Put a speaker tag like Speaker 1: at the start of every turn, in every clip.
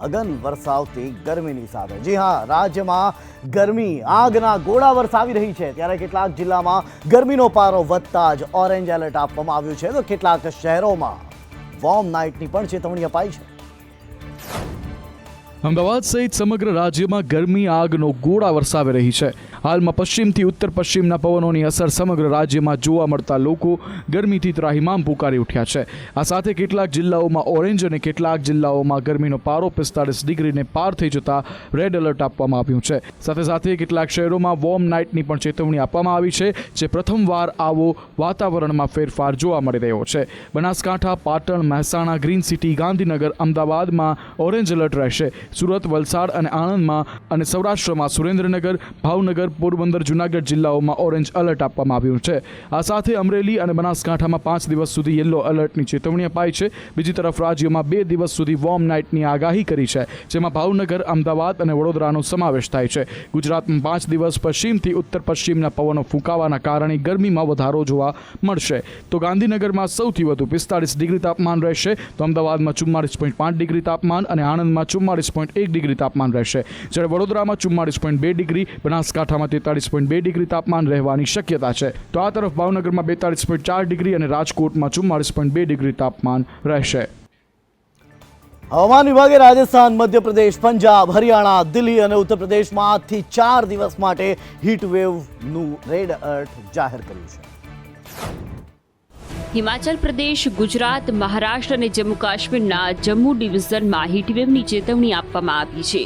Speaker 1: સઘન વરસાવથી ગરમીની સાથે જી હા રાજ્યમાં ગરમી આગના ગોળા વરસાવી રહી છે ત્યારે કેટલાક જિલ્લામાં ગરમીનો પારો વધતા જ ઓરેન્જ એલર્ટ આપવામાં આવ્યું છે તો કેટલાક શહેરોમાં વોર્મ નાઇટની પણ ચેતવણી અપાઈ છે।
Speaker 2: અમદાવાદ સહિત સમગ્ર રાજ્યમાં ગરમી આગનો ગોળા વરસાવી રહી છે। હાલમાં પશ્ચિમથી ઉત્તર પશ્ચિમના પવનોની અસર સમગ્ર રાજ્યમાં જોવા મળતા લોકો ગરમીથી ત્રાહિમામ પુકારી ઉઠ્યા છે। આ સાથે કેટલાક જિલ્લાઓમાં ઓરેન્જ અને કેટલાક જિલ્લાઓમાં ગરમીનો પારો 45 ડિગ્રીને પાર થઈ જતા રેડ એલર્ટ આપવામાં આવ્યું છે। સાથે સાથે કેટલાક શહેરોમાં વોર્મ નાઇટની પણ ચેતવણી આપવામાં આવી છે જે પ્રથમવાર આવો વાતાવરણમાં ફેરફાર જોવા મળી રહ્યો છે। બનાસકાંઠા, પાટણ, મહેસાણા, ગ્રીન સિટી, ગાંધીનગર, અમદાવાદમાં ઓરેન્જ એલર્ટ રહેશે। સુરત, વલસાડ અને આણંદમાં અને સૌરાષ્ટ્રમાં સુરેન્દ્રનગર, ભાવનગર, પોરબંદર, જૂનાગઢ જિલ્લાઓમાં ઓરેન્જ એલર્ટ આપવામાં આવ્યું છે। આ સાથે અમરેલી અને બનાસકાંઠામાં 5 દિવસ સુધી યલો એલર્ટની ચેતવણી અપાઈ છે। બીજી તરફ રાજ્યમાં 2 દિવસ સુધી વોર્મ નાઇટની આગાહી કરી છે જેમાં ભાવનગર, અમદાવાદ અને વડોદરાનો સમાવેશ થાય છે। ગુજરાતમાં 5 દિવસ પશ્ચિમથી ઉત્તર પશ્ચિમના પવનો ફૂંકાવાના કારણે ગરમીમાં વધારો જોવા મળશે તો ગાંધીનગરમાં સૌથી વધુ 45 ડિગ્રી તાપમાન રહેશે તો અમદાવાદમાં 44.5 ડિગ્રી તાપમાન અને આણંદમાં 44.1 ડિગ્રી તાપમાન રહેશે જ્યારે વડોદરામાં 44.2 ડિગ્રી, બનાસકાંઠામાં 43.2 ડિગ્રી તાપમાન રહેવાની શક્યતા છે તો આ તરફ ભાવનગરમાં 42.4 ડિગ્રી અને રાજકોટમાં 44.2 ડિગ્રી તાપમાન રહેશે।
Speaker 1: હવામાન વિભાગે રાજસ્થાન, મધ્યપ્રદેશ, પંજાબ, હરિયાણા, દિલ્હી અને ઉત્તર પ્રદેશમાં આજથી 4 દિવસ માટે હીટવેવનું રેડ એલર્ટ જાહેર કર્યું છે।
Speaker 3: હિમાચલ પ્રદેશ, ગુજરાત, મહારાષ્ટ્ર અને જમ્મુ કાશ્મીરના જમ્મુ ડિવિઝનમાં હીટવેવની ચેતવણી આપવામાં આવી છે।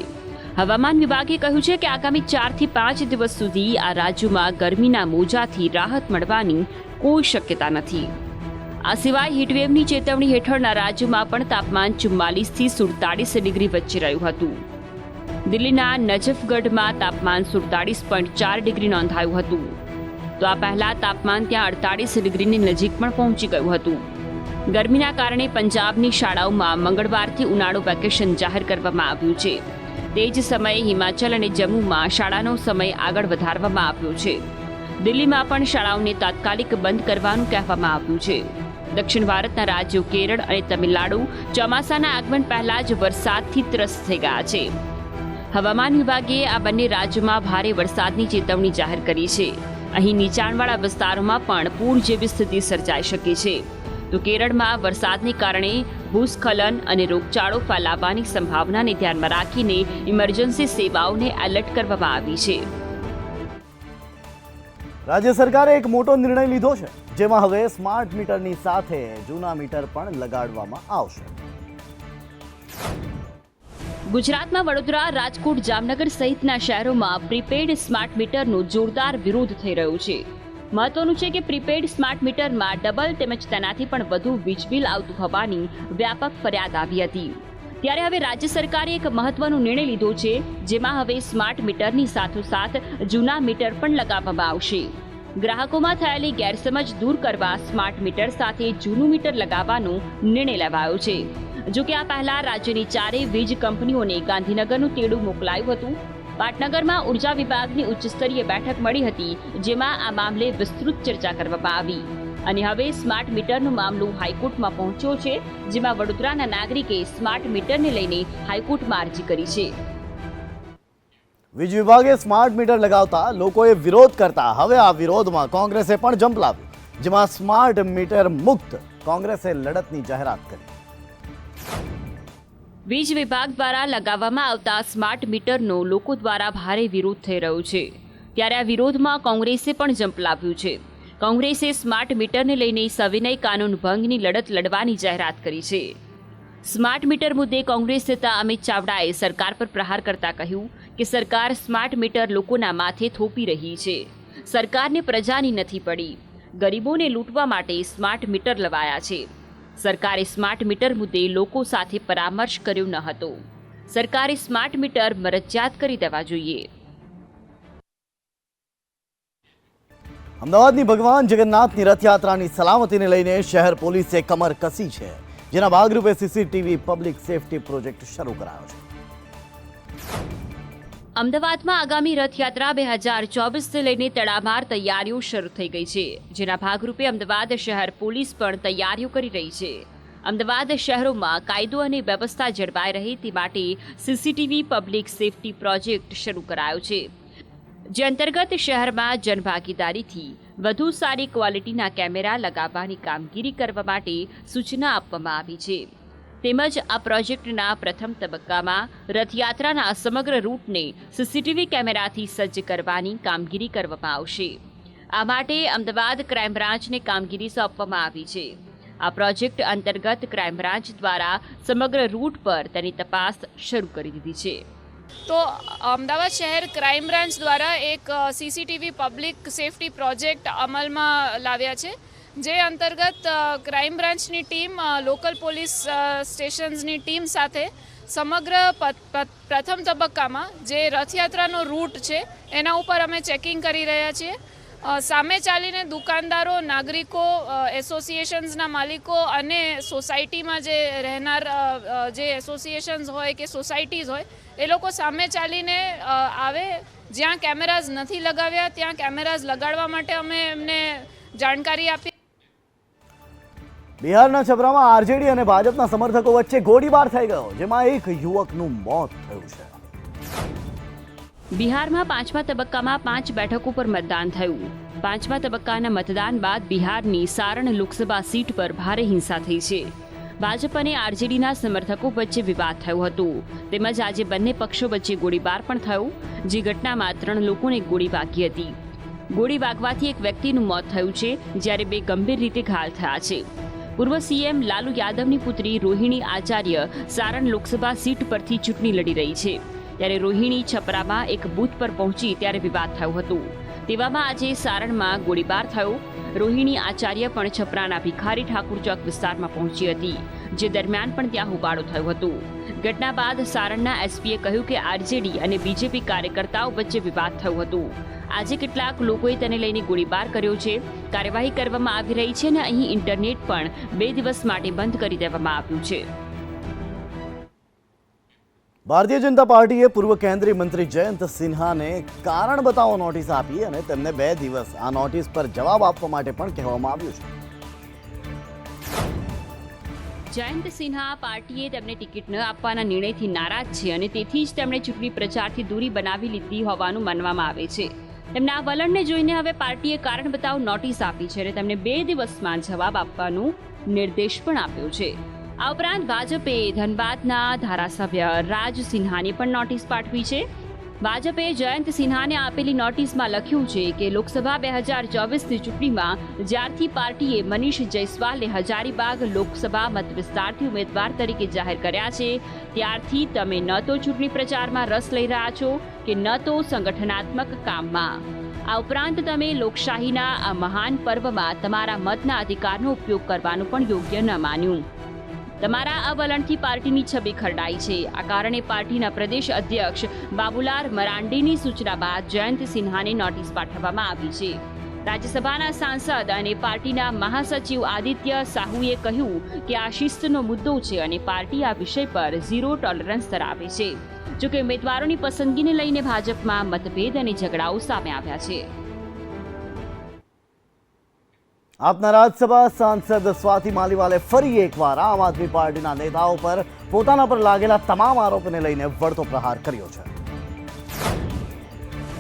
Speaker 3: હવામાન વિભાગે કહ્યું છે કે આગામી 4 થી 5 દિવસ સુધી આ રાજ્યોમાં ગરમીના મોજાથી રાહત મળવાની કોઈ શક્યતા નથી। આ સિવાય હીટવેવની ચેતવણી હેઠળના રાજ્યોમાં પણ તાપમાન 44 થી 47 ડિગ્રી વચ્ચે રહ્યું હતું। દિલ્હીના નજફગઢમાં તાપમાન 47.4 ડિગ્રી નોંધાયું હતું તો આ પહેલા તાપમાન ત્યાં 48 ડિગ્રીની નજીક પણ પહોંચી ગયું હતું। ગરમીના કારણે પંજાબની શાળાઓમાં મંગળવારથી ઉનાળુ વેકેશન જાહેર કરવામાં આવ્યું છે। તે જ સમયે હિમાચલ અને જમ્મુમાં શાળાનો સમય આગળ વધારવામાં આવ્યો છે। દિલ્હીમાં પણ શાળાઓને તાત્કાલિક બંધ કરવાનું કહેવામાં આવ્યું છે। દક્ષિણ ભારતના રાજ્યો કેરળ અને તમિલનાડુ ચોમાસાના આગમન પહેલા જ વરસાદથી ત્રસ્ત થઈ ગયા છે। હવામાન વિભાગે આ બંને રાજ્યોમાં ભારે વરસાદની ચેતવણી જાહેર કરી છે। અહીં નીચાણવાળા વિસ્તારોમાં પણ પૂર જેવી સ્થિતિ સર્જાઈ શકે છે તો કેરળમાં વરસાદને કારણે ભૂસ્ખલન અને રોગચાળો ફેલાવાની સંભાવનાને ધ્યાનમાં રાખીને ઇમરજન્સી સેવાઓને એલર્ટ કરવામાં આવી છે।
Speaker 1: રાજ્ય સરકારે એક મોટો નિર્ણય લીધો છે જેમાં હવે સ્માર્ટ મીટરની સાથે જૂના મીટર પણ લગાડવામાં આવશે।
Speaker 3: ગુજરાતમાં વડોદરા, રાજકોટ, જામનગર સહિતના શહેરોમાં પ્રીપેડ સ્માર્ટ મીટરનો જોરદાર વિરોધ થઈ રહ્યો છે। મહત્વનું છે કે પ્રીપેડ સ્માર્ટ મીટરમાં ડબલ તેમજ તેનાથી પણ વધુ વીજ બિલ આવતું હોવાની વ્યાપક ફરિયાદ આવી હતી। ત્યારે હવે રાજ્ય સરકારે એક મહત્વનો નિર્ણય લીધો છે જેમાં હવે સ્માર્ટ મીટરની સાથોસાથ જૂના મીટર પણ લગાવવામાં આવશે। ગ્રાહકોમાં થયેલી ગેરસમજ દૂર કરવા સ્માર્ટ મીટર સાથે જૂનું મીટર લગાવવાનો નિર્ણય લેવાયો છે। જો કે આ પહેલા રાજ્યની 4 વીજ કંપનીઓને ગાંધીનગરનું તેડું મોકલાયું હતું। પાટનગરમાં ઉર્જા વિભાગની ઉચ્ચસ્તરીય બેઠક મળી હતી જેમાં આ મામલે વિસ્તૃત ચર્ચા કરવામાં આવી અને હવે સ્માર્ટ મીટરનો મામલો હાઈકોર્ટમાં પહોંચ્યો છે જેમાં વડોદરાના નાગરિકે સ્માર્ટ મીટરને લઈને હાઈકોર્ટમાં અરજી કરી છે।
Speaker 1: વીજ વિભાગે સ્માર્ટ મીટર લગાવતા લોકોએ વિરોધ કરતા હવે આ વિરોધમાં કોંગ્રેસે પણ ઝંપલાવ્યું જેમાં સ્માર્ટ મીટર મુક્ત કોંગ્રેસે લડતની જાહેરાત કરી।
Speaker 3: વીજ વિભાગ દ્વારા લગાવવામાં આવતા સ્માર્ટ મીટરનો લોકો દ્વારા ભારે વિરોધ થઈ રહ્યો છે ત્યારે આ વિરોધમાં કોંગ્રેસે પણ ઝંપલાવ્યું છે। કોંગ્રેસે સ્માર્ટ મીટરને લઈને સવિનય કાનૂન ભંગની લડત લડવાની જાહેરાત કરી છે। સ્માર્ટ મીટર મુદ્દે કોંગ્રેસ નેતા અમિત ચાવડાએ સરકાર પર પ્રહાર કરતા કહ્યું કે સરકાર સ્માર્ટ મીટર લોકોના માથે થોપી રહી છે। સરકારને પ્રજાની નથી પડી, ગરીબોને લૂંટવા માટે સ્માર્ટ મીટર લવાયા છે। સરકારે સ્માર્ટ મીટર મુદ્દે લોકો સાથે પરામર્શ કર્યો ન હતો। સરકારે સ્માર્ટ મીટર મરજિયાત કરી દેવા જોઈએ।
Speaker 1: અમદાવાદની ભગવાન જગન્નાથની રથયાત્રાની સલામતીને લઈને શહેર પોલીસે કમર કસી છે જેના ભાગરૂપે સીસીટીવી પબ્લિક સેફટી પ્રોજેક્ટ શરૂ કરાયો છે।
Speaker 3: અમદાવાદમાં આગામી રથયાત્રા 2024ને લઈને તડામાર તૈયારીઓ શરૂ થઈ ગઈ છે જેના ભાગરૂપે અમદાવાદ શહેર પોલીસ પણ તૈયારીઓ કરી રહી છે। અમદાવાદ શહેરોમાં કાયદો અને વ્યવસ્થા જળવાઈ રહે તે માટે સીસીટીવી પબ્લિક સેફટી પ્રોજેક્ટ શરૂ કરાયો છે, જે અંતર્ગત શહેરમાં જનભાગીદારીથી વધુ સારી ક્વોલિટીના કેમેરા લગાવવાની કામગીરી કરવા માટે સૂચના આપવામાં આવી છે. તેમજ આ પ્રોજેક્ટના પ્રથમ તબક્કામાં રથયાત્રાના સમગ્ર રૂટને સીસીટીવી કેમેરાથી સજ્જ કરવાની કામગીરી કરવામાં આવશે. આ માટે અમદાવાદ ક્રાઇમ બ્રાન્ચને કામગીરી સોંપવામાં આવી છે. આ પ્રોજેક્ટ અંતર્ગત ક્રાઇમ બ્રાન્ચ દ્વારા સમગ્ર રૂટ પર તેની તપાસ શરૂ કરી દીધી છે.
Speaker 4: તો અમદાવાદ શહેર ક્રાઇમ બ્રાન્ચ દ્વારા એક સીસીટીવી પબ્લિક સેફટી પ્રોજેક્ટ અમલમાં લાવ્યા છે, જે અંતર્ગત ક્રાઇમ બ્રાન્ચની ટીમ લોકલ પોલીસ સ્ટેશન્સની ટીમ સાથે સમગ્ર પ્રથમ તબક્કામાં જે રથયાત્રાનો રૂટ છે એના ઉપર અમે ચેકિંગ કરી રહ્યા છીએ. સામે ચાલીને દુકાનદારો, નાગરિકો, એસોસિએશન્સના માલિકો અને સોસાયટીમાં જે રહેનાર જે એસોસિએશન્સ હોય કે સોસાયટીઝ હોય એ લોકો સામે ચાલીને આવે. જ્યાં કેમેરાઝ નથી લગાવ્યા ત્યાં કેમેરાઝ લગાડવા માટે અમે એમને જાણકારી આપી.
Speaker 1: બિહારના છપરામાં આરજેડી અને ભાજપના સમર્થકો વચ્ચે ગોળીબાર થઈ ગયો, જેમાં એક યુવકનું મોત થયું છે.
Speaker 3: બિહારમાં પાંચમા તબક્કામાં 5 બેઠકો પર મતદાન થયું. પાંચમા તબક્કાના મતદાન બાદ બિહારની સારણ લોકસભા સીટ પર ભારે હિંસા થઈ છે. ભાજપ અને આરજેડીના સમર્થકો વચ્ચે વિવાદ થયો હતો. તેમજ આજે બંને પક્ષો વચ્ચે ગોળીબાર પણ થયો, જે ઘટનામાં 3 લોકોને ગોળી વાગી હતી. ગોળી વાગવાથી એક વ્યક્તિનું મોત થયું છે, જ્યારે 2 ગંભીર રીતે ઘાયલ થયા છે. પૂર્વ સીએમ લાલુ યાદવની પુત્રી રોહિણી આચાર્ય સારણ લોકસભા સીટ પરથી ચૂંટણી લડી રહી છે, ત્યારે રોહિણી છપરામાં એક બૂથ પર પહોંચી ત્યારે વિવાદ થયો હતો. તેવામાં આજે સારણમાં ગોળીબાર થયો. રોહિણી આચાર્ય પણ છપરાના ભિખારી ઠાકુર ચોક વિસ્તારમાં પહોંચી હતી, જે દરમિયાન પણ ત્યાં હોબાળો થયો હતો. ઘટના બાદ સારણના એસપીએ કહ્યું કે આરજેડી અને બીજેપી કાર્યકર્તાઓ વચ્ચે વિવાદ થયો હતો. આજે કેટલાક લોકોએ તેને લઈને ગોળીબાર કર્યો છે. કાર્યવાહી કરવામાં આવી રહી છે અને અહીં ઇન્ટરનેટ પણ 2 દિવસ માટે બંધ કરી દેવામાં આવ્યું છે.
Speaker 1: ભારતીય જનતા પાર્ટીએ પૂર્વ કેન્દ્રીય મંત્રી જયંત સિન્હાને કારણ બતાવો નોટિસ આપી અને તેમને 2 દિવસ આ નોટિસ પર જવાબ આપવા માટે પણ કહેવામાં આવ્યું છે.
Speaker 3: જયંત સિન્હા પાર્ટીએ તેમને ટિકિટ ન આપવાના નિર્ણયથી નારાજ છે અને તેથી જ તેમણે ચૂંટણી પ્રચારથી દૂરી બનાવી લીધી હોવાનું માનવામાં આવે છે. તેમના આ વલણને જોઈને હવે પાર્ટીએ કારણ બતાવો નોટિસ આપી છે અને તેમને 2 દિવસમાં જવાબ આપવાનો નિર્દેશ પણ આપ્યો છે. આ ઉપરાંત ભાજપે ધનબાદના ધારાસભ્ય રાજ સિન્હાને પણ નોટિસ પાઠવી છે. ભાજપે જયંત સિન્હાને આપેલી નોટિસમાં લખ્યું છે કે લોકસભા 2024ની ચૂંટણીમાં જ્યારથી પાર્ટીએ મનીષ જયસ્વાલને હજારીબાગ લોકસભા મતવિસ્તારથી ઉમેદવાર તરીકે જાહેર કર્યા છે, ત્યારથી તમે ન તો ચૂંટણી પ્રચારમાં રસ લઈ રહ્યા છો કે ન તો સંગઠનાત્મક કામમાં. આ ઉપરાંત તમે લોકશાહીના આ મહાન પર્વમાં તમારા મતના અધિકારનો ઉપયોગ કરવાનું પણ યોગ્ય ન માન્યું. તમારા આ વલણથી પાર્ટીની છબી ખરડાઈ છે. આ કારણે પાર્ટીના પ્રદેશ અધ્યક્ષ બાબુલાલ મરાંડીની સૂચના બાદ જયંત સિન્હાને નોટિસ પાઠવવામાં આવી છે. રાજ્યસભાના સાંસદ અને પાર્ટીના મહાસચિવ આદિત્ય સાહુએ કહ્યું કે આ શિસ્તનો મુદ્દો છે અને પાર્ટી આ વિષય પર 0 ટોલરન્સ ધરાવે છે. જોકે ઉમેદવારોની પસંદગીને લઈને ભાજપમાં મતભેદ અને ઝઘડાઓ સામે આવ્યા છે.
Speaker 1: આપના રાજ્યસભા સાંસદ સ્વાતિ માલીવાલે ફરી એકવાર આમ આદમી પાર્ટીના નેતાઓ પર પોતાના પર લાગેલા તમામ આરોપોને લઈને વળતો પ્રહાર કર્યો છે.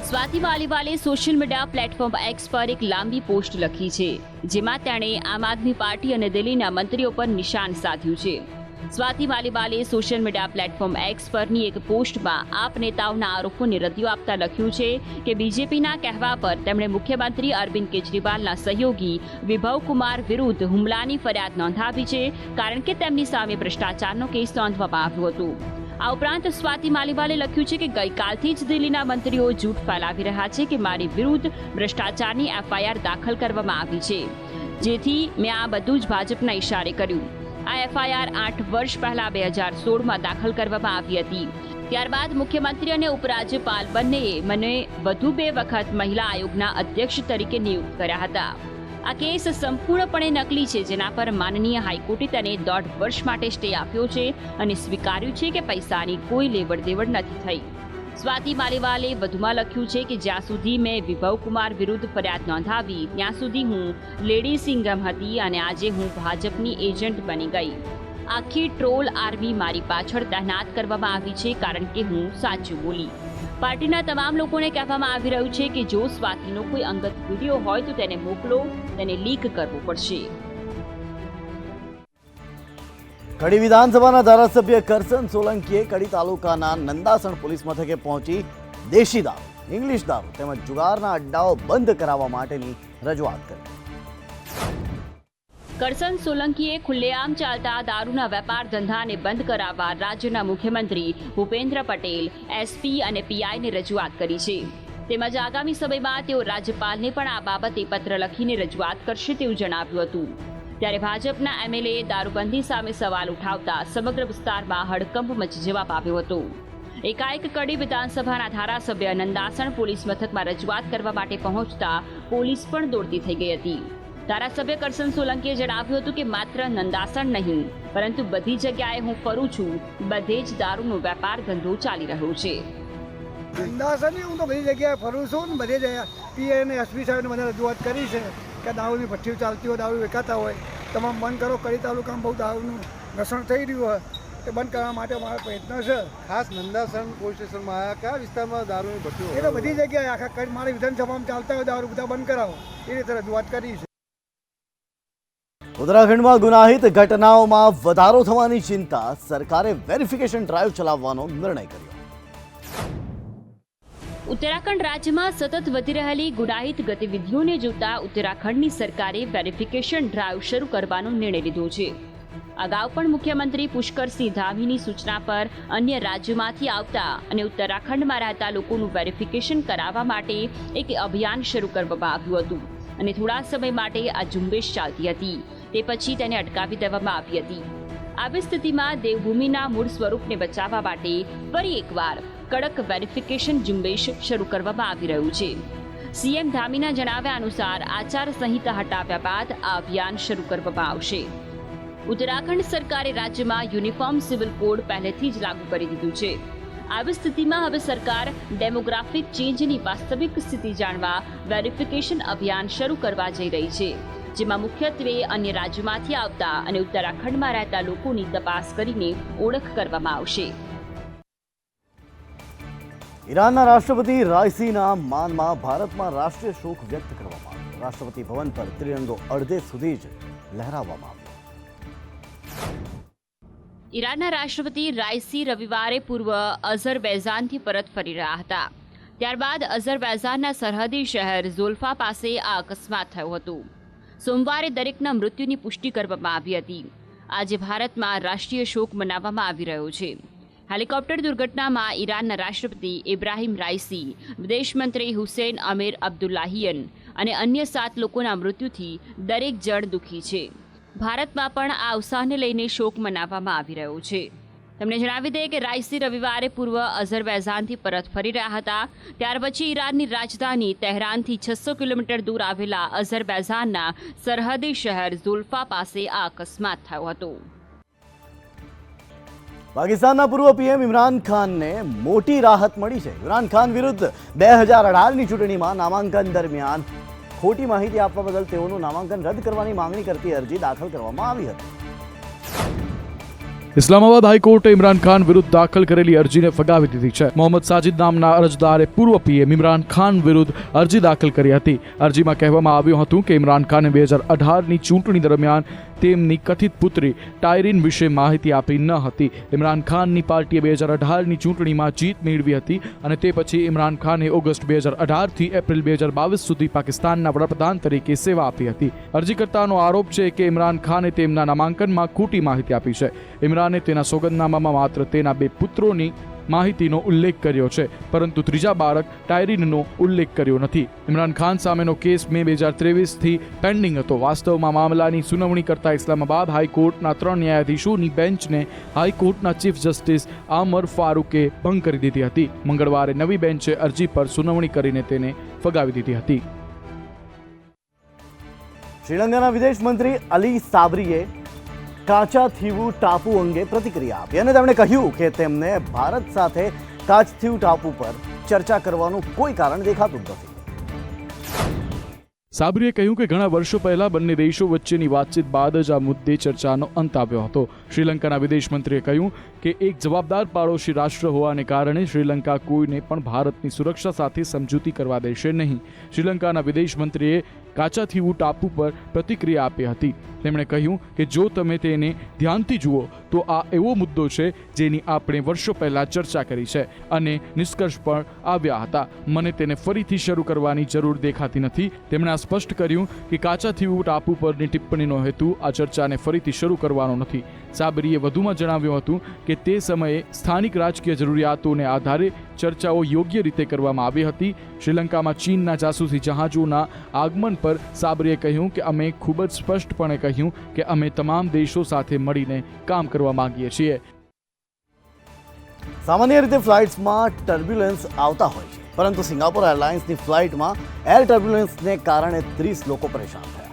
Speaker 3: સ્વાતિ માલીવાલે સોશિયલ મીડિયા પ્લેટફોર્મ એક્સ પર એક લાંબી પોસ્ટ લખી છે, જેમાં તેણે આમ આદમી પાર્ટી અને દિલ્હીના મંત્રીઓ પર નિશાન સાધ્યું છે. સ્વાતિ માલીવાલે સોશિયલ મીડિયા પ્લેટફોર્મ એક્સ પરની એક પોસ્ટમાં આપ નેતાઓના આરોપોને રદિયો આપતા લખ્યું છે કે બીજેપીના કહેવા પર તેમણે મુખ્યમંત્રી અરવિંદ કેજરીવાલના સહયોગી વિભવ કુમાર વિરુદ્ધ હુમલાની ફરિયાદ નોંધાવી છે, કારણ કે તેમની સામે ભ્રષ્ટાચારનો કેસ નોંધવામાં આવ્યો હતો. આ ઉપરાંત સ્વાતિ માલીવાલે લખ્યું છે કે ગઈકાલથી જ દિલ્હીના મંત્રીઓ જૂઠ ફેલાવી રહ્યા છે કે મારી વિરુદ્ધ ભ્રષ્ટાચારની એફઆઈઆર દાખલ કરવામાં આવી છે, જેથી મેં આ બધું જ ભાજપના ઇશારે કર્યું. આ એફઆઈઆર 8 વર્ષ પહેલા 2016માં દાખલ કરવામાં આવી હતી. ત્યારબાદ મુખ્યમંત્રી અને ઉપરાજ્યપાલ બંનેએ મને વધુ 2 વખત મહિલા આયોગના અધ્યક્ષ તરીકે નિયુક્ત કર્યા હતા. આ કેસ સંપૂર્ણપણે નકલી છે, જેના પર માનનીય હાઈકોર્ટે તેને 1.5 વર્ષ માટે સ્ટે આપ્યો છે અને સ્વીકાર્યું છે કે પૈસાની કોઈ લેવડ દેવડ નથી થઈ. સ્વાતિ માલીવાલે વધુમાં લખ્યું છે કે જ્યાં સુધી મેં વિભવ કુમાર વિરુદ્ધ ફરિયાદ નોંધાવી ત્યાં સુધી હું લેડી સિંઘમ હતી અને આજે હું ભાજપની એજન્ટ બની ગઈ. આખી ટ્રોલ આર્મી મારી પાછળ તૈનાત કરવામાં આવી છે કારણ કે હું સાચું બોલી. પાર્ટીના તમામ લોકોને કહેવામાં આવી રહ્યું છે કે જો સ્વાતિનો કોઈ અંગત વિડીયો હોય તો તેને મોકલો, તેને લીક કરવો પડશે.
Speaker 1: કડી વિધાનસભાના ધારાસભ્ય કરસન સોલંકીએ કડી તાલુકાના નંદાસણ પોલીસ મથકે પહોંચી દેશી દારૂ, ઇંગ્લિશ દારૂ તેમજ જુગારના અડ્ડાઓ બંધ કરાવવા માટેની રજૂઆત કરી.
Speaker 3: કરસન સોલંકીએ ખુલ્લેઆમ ચાલતા દારૂના વેપાર ધંધાને બંધ કરાવવા રાજ્યના મુખ્યમંત્રી ભૂપેન્દ્ર પટેલ, એસપી અને પીઆઈને રજૂઆત કરી છે. તેમજ આગામી સમયમાં તેઓ રાજ્યપાલને પણ આ બાબતે પત્ર લખીને રજૂઆત કરશે તેવું જણાવ્યું હતું. ત્યારે ભાજપના એમએલએ દારૂબંધી સામે સવાલ ઉઠાવતા સમગ્ર વિસ્તારમાં હડકંપ મચી જવા પામ્યો હતો. એકાએક કડી વિધાનસભાના ધારાસભ્ય નંદાસણ પોલીસ મથકમાં રજૂઆત કરવા માટે પહોંચતા પોલીસ પણ દોડતી થઈ ગઈ હતી. ધારાસભ્ય કરસન સોલંકીએ જણાવ્યું હતું કે માત્ર નંદાસણ નહીં પરંતુ બધી જગ્યાએ હું ફરું છું, બધે જ દારૂનો વેપાર ધંધો ચાલી રહ્યો છે.
Speaker 5: નંદાસણ હું તો બધી જગ્યાએ ફરું છું ને બધે જ પીએ અને એસપી સાહેબને મને રજૂઆત કરી છે કે દારૂની ભઠ્ઠીઓ ચાલતી હોય, દારૂ વેચાતા હોય, તમામ બંધ કરો. કડી તાલુકામાં બહુ દારૂનું ઘર્ષણ થઈ રહ્યું હોય તે બંધ કરવા માટે મારો પ્રયત્ન છે.
Speaker 6: ખાસ નંદાસણ પોલીસ સ્ટેશનમાં આવ્યા કયા વિસ્તારમાં દારૂની ભઠ્ઠીઓ?
Speaker 5: એ તો બધી જગ્યાએ આખા મારી વિધાનસભામાં ચાલતા હોય દારૂ બધા બંધ કરાવો એ રીતે રજૂઆત કરી છે.
Speaker 1: ઉત્તરાખંડમાં ગુનાહિત ઘટનાઓમાં વધારો થવાની ચિંતા, સરકારે વેરિફિકેશન ડ્રાઈવ ચલાવવાનો નિર્ણય કર્યો.
Speaker 3: ઉત્તરાખંડ રાજ્યમાં સતત વધી રહેલી ગુનાહિત ગતિવિધિઓને જોતા ઉત્તરાખંડની સરકારે વેરિફિકેશન ડ્રાઈવ શરૂ કરવાનો નિર્ણય લીધો છે. અગાઉ પણ મુખ્યમંત્રી પુષ્કરસિંહ ધામીની સૂચના પર અન્ય રાજ્યોમાંથી આવતા અને ઉત્તરાખંડમાં રહેતા લોકોનું વેરિફિકેશન કરાવવા માટે એક અભિયાન શરૂ કરવામાં આવ્યું હતું અને થોડા સમય માટે આ ઝુંબેશ ચાલતી હતી. તે પછી તેને અટકાવી દેવામાં આવી હતી. આવી સ્થિતિમાં દેવભૂમિના મૂળ સ્વરૂપને બચાવવા માટે ફરી એકવાર કડક વેરિફિકેશન ઝુંબેશ શરૂ કરવામાં આવી રહ્યું છે. સીએમ ધામીના જણાવ્યા અનુસાર આચાર સંહિતા હટાવ્યા બાદ આ અભિયાન શરૂ કરવામાં આવશે. ઉત્તરાખંડ સરકારે રાજ્યમાં યુનિફોર્મ સિવિલ કોડ પહેલેથી જ લાગુ કરી દીધું છે. આવી સ્થિતિમાં હવે સરકાર ડેમોગ્રાફિક ચેન્જની વાસ્તવિક સ્થિતિ જાણવા વેરિફિકેશન અભિયાન શરૂ કરવા જઈ રહી છે, જેમાં મુખ્યત્વે અન્ય રાજ્યોમાંથી આવતા અને ઉત્તરાખંડમાં રહેતા લોકોની તપાસ કરીને ઓળખ કરવામાં આવશે.
Speaker 1: ઈરાનના રાષ્ટ્રપતિ રાઈસીના માનમાં ભારતમાં રાષ્ટ્રીય શોક વ્યક્ત કરવામાં આવ્યો. રાષ્ટ્રપતિ ભવન પર ત્રિરંગો અડધે સુધી જ લહેરાવવામાં આવ્યો.
Speaker 3: ઈરાનના રાષ્ટ્રપતિ રાઈસી રવિવારે પૂર્વ અઝરબૈજાનથી પરત ફરી રહ્યા હતા. ત્યારબાદ અઝરબૈજાનના સરહદી શહેર ઝોલ્ફા પાસે આ અકસ્માત થયો હતો. સોમવારે દરેકના મૃત્યુની પુષ્ટિ કરવામાં આવી હતી. આજે ભારતમાં રાષ્ટ્રીય શોક મનાવવામાં આવી રહ્યો છે. હેલિકોપ્ટર દુર્ઘટનામાં ઈરાનના રાષ્ટ્રપતિ ઇબ્રાહિમ રાઈસી, વિદેશ મંત્રી હુસેન અમીર અબ્દુલ્લાહિયન અને અન્ય 7 લોકોના મૃત્યુથી દરેક જણ દુઃખી છે. ભારતમાં પણ આ અવસાનને લઈને શોક મનાવવામાં આવી રહ્યો છે. તમને જણાવી દઈએ કે રાઈસી રવિવારે પૂર્વ અઝરબૈજાનથી પરત ફરી રહ્યા હતા. ત્યાર પછી ઈરાનની રાજધાની તહેરાનથી 600 કિલોમીટર દૂર આવેલા અઝરબૈજાનના સરહદી શહેર ઝોલ્ફા પાસે આ અકસ્માત થયો હતો.
Speaker 1: પાકિસ્તાનના પૂર્વ પીએમ ઇમરાન ખાનને મોટી રાહત મળી છે. ઇમરાન ખાન વિરુદ્ધ 2018ની ચૂંટણીમાં નામાંકન દરમિયાન ખોટી માહિતી આપવા બદલ તેઓનું નામાંકન રદ કરવાની માંગણી કરતી અરજી દાખલ કરવામાં આવી હતી.
Speaker 2: ઇસ્લામાબાદ હાઈકોર્ટે ઇમરાન ખાન વિરુદ્ધ દાખલ કરેલી અરજીને ફગાવી દીધી છે. મોહમ્મદ સાજિદ નામના અરજદારે પૂર્વ પીએમ ઇમરાન ખાન વિરુદ્ધ અરજી દાખલ કરી હતી. અરજીમાં કહેવામાં આવ્યું હતું કે ઇમરાન ખાને 2018ની ચૂંટણી દરમિયાન તેમની કથિત પુત્રી ટાયરીન વિશે માહિતી આપી ન હતી. ઇમરાન ખાનની પાર્ટીએ 2018ની ચૂંટણીમાં જીત મેળવી હતી અને તે પછી ઇમરાન ખાને ઓગસ્ટ 2018થી એપ્રિલ 2022 સુધી પાકિસ્તાનના વડાપ્રધાન તરીકે સેવા આપી હતી. અરજીકર્તાનો આરોપ છે કે ઇમરાન ખાને તેમના નામાંકનમાં ખોટી માહિતી આપી છે. ઇમરાને તેના સોગંદનામામાં માત્ર તેના 2 પુત્રોની માહિતીનો ઉલ્લેખ કર્યો છે, પરંતુ ત્રીજા બાળક ટાયરીનનો ઉલ્લેખ કર્યો નથી. ઇમરાન ખાન સામેનો કેસ મે 2023થી પેન્ડિંગ હતો. વાસ્તવમાં મામલાની સુનાવણી કરતા ઇસ્લામાબાદ હાઈકોર્ટના 3 ન્યાયાધીશોની બેન્ચને હાઈકોર્ટના ચીફ જસ્ટિસ આમર ફારૂકે ભંગ કરી દીધી હતી. મંગળવારે નવી બેન્ચે અરજી પર સુનાવણી કરીને તેને ફગાવી દીધી હતી.
Speaker 1: શ્રીલંકાના વિદેશ મંત્રી અલી સાબરીએ કાચા થીવુ ટાપુ અંગે પ્રતિક્રિયા આપી અને તેમણે કહ્યું કે તેમને ભારત સાથે કાચથીવ ટાપુ પર ચર્ચા કરવાનું કોઈ કારણ દેખાતું જ નથી.
Speaker 2: સાબરીએ કહ્યું કે ઘણા વર્ષો પહેલા બંને દેશો વચ્ચેની વાતચીત બાદ જ આ મુદ્દે ચર્ચાનો અંત આવ્યો હતો. શ્રીલંકાના વિદેશ મંત્રીએ કહ્યું કે એક જવાબદાર પાડોશી રાષ્ટ્ર હોવાને કારણે શ્રીલંકા કોઈને પણ ભારતની સુરક્ષા સાથે સમજૂતી કરવા દેશે નહીં. શ્રીલંકાના વિદેશ મંત્રીએ કાચાથીવુ ટાપુ પર પ્રતિક્રિયા આપી હતી. તેમણે કહ્યું કે જો તમે તેને ધ્યાનથી જુઓ તો આ એવો મુદ્દો છે જેની આપણે વર્ષો પહેલા ચર્ચા કરી છે અને નિષ્કર્ષ પણ આવ્યા હતા. મને તેને ફરીથી શરૂ કરવાની જરૂર દેખાતી નથી. તેમણે આ સ્પષ્ટ કર્યું કે કાચાથીવુ ટાપુ પરની ટિપ્પણીનો હેતુ આ ચર્ચાને ફરીથી શરૂ કરવાનો નથી. સાબરીએ વધુમાં જણાવ્યું હતું કે તે સમયે સ્થાનિક રાજકીય જરૂરિયાતોને આધારે ચર્ચાઓ યોગ્ય રીતે કરવામાં આવી હતી. શ્રીલંકામાં ચીનના જાસૂસી જહાજોના આગમન પર સાબરીએ કહ્યું કે અમે ખૂબ જ સ્પષ્ટપણે કહ્યું કે અમે તમામ દેશો સાથે મળીને કામ કરવા માંગીએ છીએ.
Speaker 1: સામાન્ય રીતે ફ્લાઇટ્સમાં ટર્બ્યુલન્સ આવતા હોય છે, પરંતુ સિંગાપોર એરલાઇન્સની ફ્લાઇટમાં એર ટર્બ્યુલન્સને કારણે 30 લોકો પરેશાન થયા.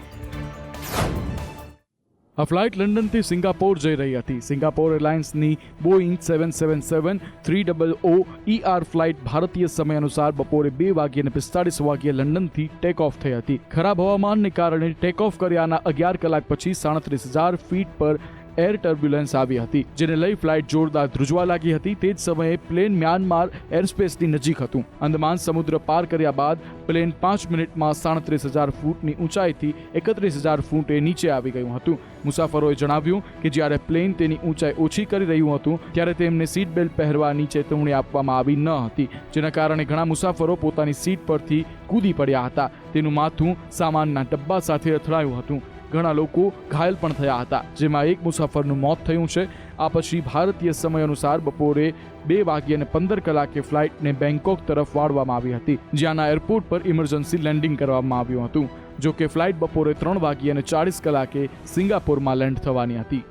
Speaker 2: આ ફ્લાઇટ લંડનથી સિંગાપોર જઈ રહી હતી. સિંગાપોર એરલાઇન્સની બોઇંગ 777-300ER ફ્લાઇટ ભારતીય સમય અનુસાર બપોરે 2:45 લંડનથી ટેક ઓફ થઈ હતી. ખરાબ હવામાનને કારણે ટેક ઓફ કર્યાના 11 કલાક પછી 37,000 ફીટ પર એર ટર્બ્યુલન્સ આવી હતી, જેને લઈ ફ્લાઇટ જોરદાર ધ્રુજવા લાગી હતી. તે જ સમયે પ્લેન મ્યાનમાર એરસ્પેસની નજીક હતું. અંદમાન સમુદ્ર પાર કર્યા બાદ પ્લેન 5 મિનિટમાં 37,000 ફૂટની ઊંચાઈથી 31,000 ફૂટે નીચે આવી ગયું હતું. મુસાફરોએ જણાવ્યું કે જ્યારે પ્લેન તેની ઊંચાઈ ઓછી કરી રહ્યું હતું ત્યારે તેમને સીટ બેલ્ટ પહેરવાની ચેતવણી આપવામાં આવી ન હતી, જેના કારણે ઘણા મુસાફરો પોતાની સીટ પરથી કૂદી પડ્યા હતા. તેનું માથું સામાનના ડબ્બા સાથે અથડાયું હતું. ઘણા લોકો ઘાયલ પણ થયા હતા, જેમાં એક મુસાફરનું મોત થયું છે. આ પછી ભારતીય સમય અનુસાર બપોરે 2:15 ફ્લાઇટને બેંકોક તરફ વાળવામાં આવી હતી, જ્યાંના એરપોર્ટ પર ઇમરજન્સી લેન્ડિંગ કરવામાં આવ્યું હતું. જો કે ફ્લાઇટ બપોરે 3:40 સિંગાપોરમાં લેન્ડ થવાની હતી.